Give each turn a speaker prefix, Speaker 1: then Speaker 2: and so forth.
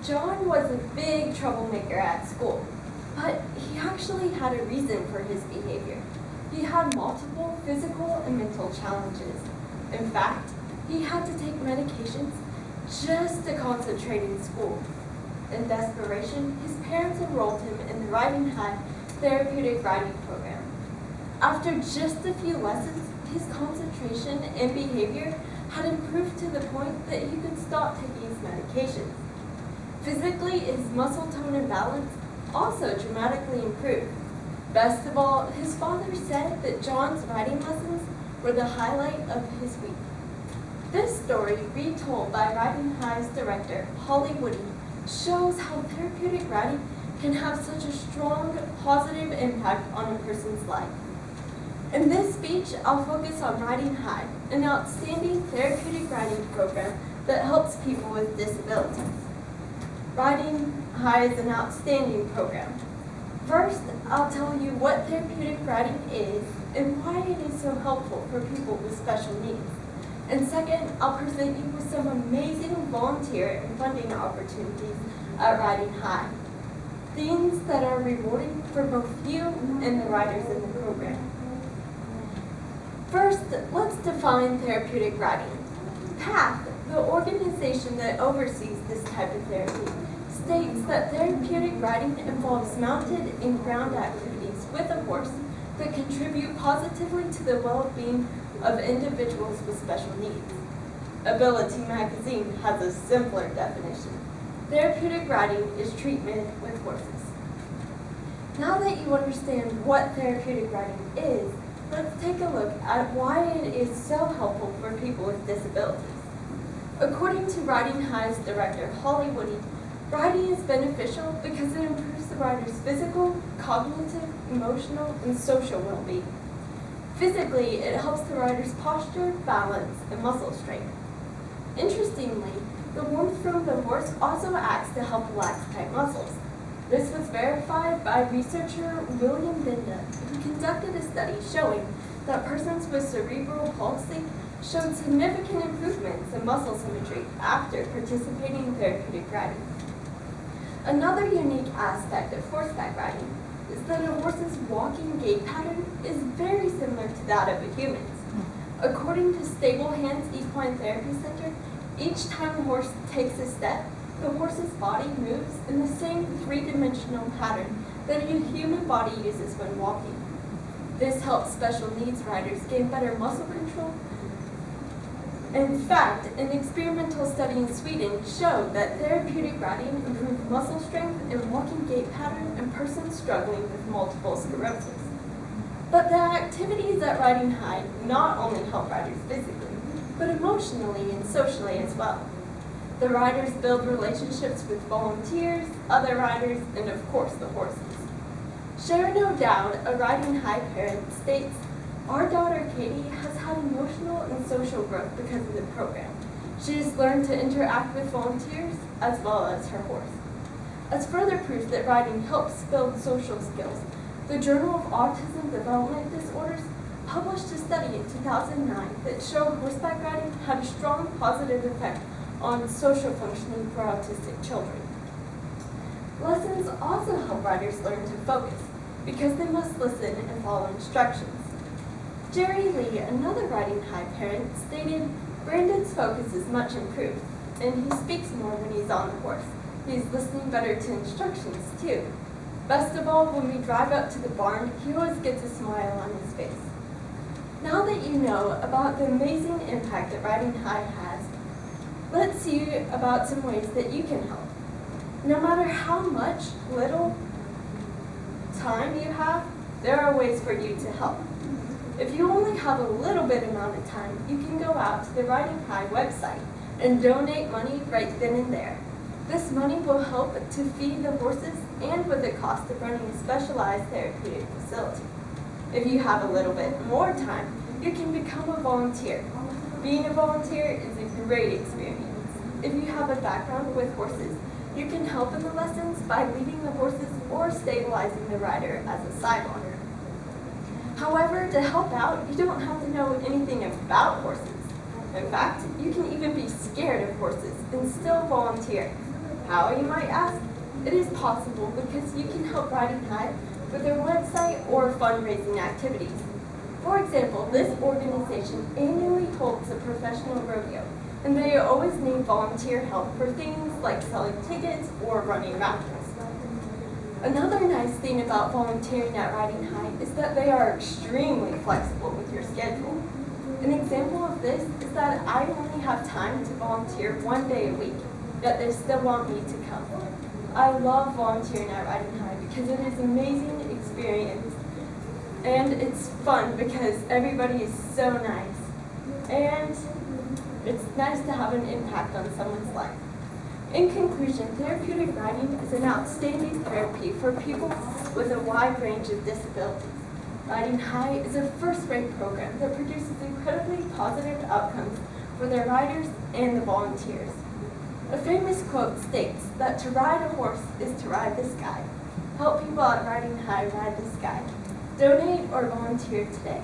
Speaker 1: John was a big troublemaker at school, but he actually had a reason for his behavior. He had multiple physical and mental challenges. In fact, he had to take medications just to concentrate in school. In desperation, his parents enrolled him in the Riding High therapeutic riding program. After just a few lessons, his concentration and behavior had improved to the point that he could stop taking his medications. Physically, his muscle tone and balance also dramatically improved. Best of all, his father said that John's riding lessons were the highlight of his week. This story, retold by Riding High's director, Holly Woody, shows how therapeutic riding can have such a strong, positive impact on a person's life. In this speech, I'll focus on Riding High, an outstanding therapeutic riding program that helps people with disabilities. Riding High is an outstanding program. First, I'll tell you what therapeutic riding is and why it is so helpful for people with special needs. And second, I'll present you with some amazing volunteer and funding opportunities at Riding High. Things that are rewarding for both you and the riders in the program. First, let's define therapeutic riding. PATH, the organization that oversees this type of therapy, states that therapeutic riding involves mounted and ground activities with a horse that contribute positively to the well-being of individuals with special needs. Ability Magazine has a simpler definition. Therapeutic riding is treatment with horses. Now that you understand what therapeutic riding is, let's take a look at why it is so helpful for people with disabilities. According to Riding High's director, Holly Woody, riding is beneficial because it improves the rider's physical, cognitive, emotional, and social well-being. Physically, it helps the rider's posture, balance, and muscle strength. Interestingly, the warmth from the horse also acts to help relax tight muscles. This was verified by researcher William Binda, who conducted a study showing that persons with cerebral palsy showed significant improvements in muscle symmetry after participating in therapeutic riding. Another unique aspect of horseback riding is that a horse's walking gait pattern is very similar to that of a human's. According to Stable Hands Equine Therapy Center, each time a horse takes a step, the horse's body moves in the same three-dimensional pattern that a human body uses when walking. This helps special needs riders gain better muscle control. In fact, an experimental study in Sweden showed that therapeutic riding improved muscle strength and walking gait pattern in persons struggling with multiple sclerosis. But the activities at Riding High not only help riders physically, but emotionally and socially as well. The riders build relationships with volunteers, other riders, and of course the horses. Sharon O'Dowd, a Riding High parent, states, "Our daughter Katie has had emotional and social growth because of the program. She has learned to interact with volunteers as well as her horse." As further proof that riding helps build social skills, the Journal of Autism Development Disorders published a study in 2009 that showed horseback riding had a strong positive effect on social functioning for autistic children. Lessons also help riders learn to focus because they must listen and follow instructions. Jerry Lee, another Riding High parent, stated, "Brandon's focus is much improved, and he speaks more when he's on the horse. He's listening better to instructions, too. Best of all, when we drive up to the barn, he always gets a smile on his face." Now that you know about the amazing impact that Riding High has, let's see about some ways that you can help. No matter how much, little time you have, there are ways for you to help. If you only have a little bit amount of time, you can go out to the Riding High website and donate money right then and there. This money will help to feed the horses and with the cost of running a specialized therapeutic facility. If you have a little bit more time, you can become a volunteer. Being a volunteer is a great experience. If you have a background with horses, you can help in the lessons by leading the horses or stabilizing the rider as a sidebar. However, to help out, you don't have to know anything about horses. In fact, you can even be scared of horses and still volunteer. How, you might ask? It is possible because you can help Riding High with their website or fundraising activities. For example, this organization annually holds a professional rodeo, and they always need volunteer help for things like selling tickets or running raffles. Another nice thing about volunteering at Riding High is that they are extremely flexible with your schedule. An example of this is that I only have time to volunteer 1 day a week, yet they still want me to come. I love volunteering at Riding High because it is an amazing experience, and it's fun because everybody is so nice, and it's nice to have an impact on someone's life. In conclusion, therapeutic riding is an outstanding therapy for people with a wide range of disabilities. Riding High is a first-rate program that produces incredibly positive outcomes for their riders and the volunteers. A famous quote states that to ride a horse is to ride the sky. Help people at Riding High ride the sky. Donate or volunteer today.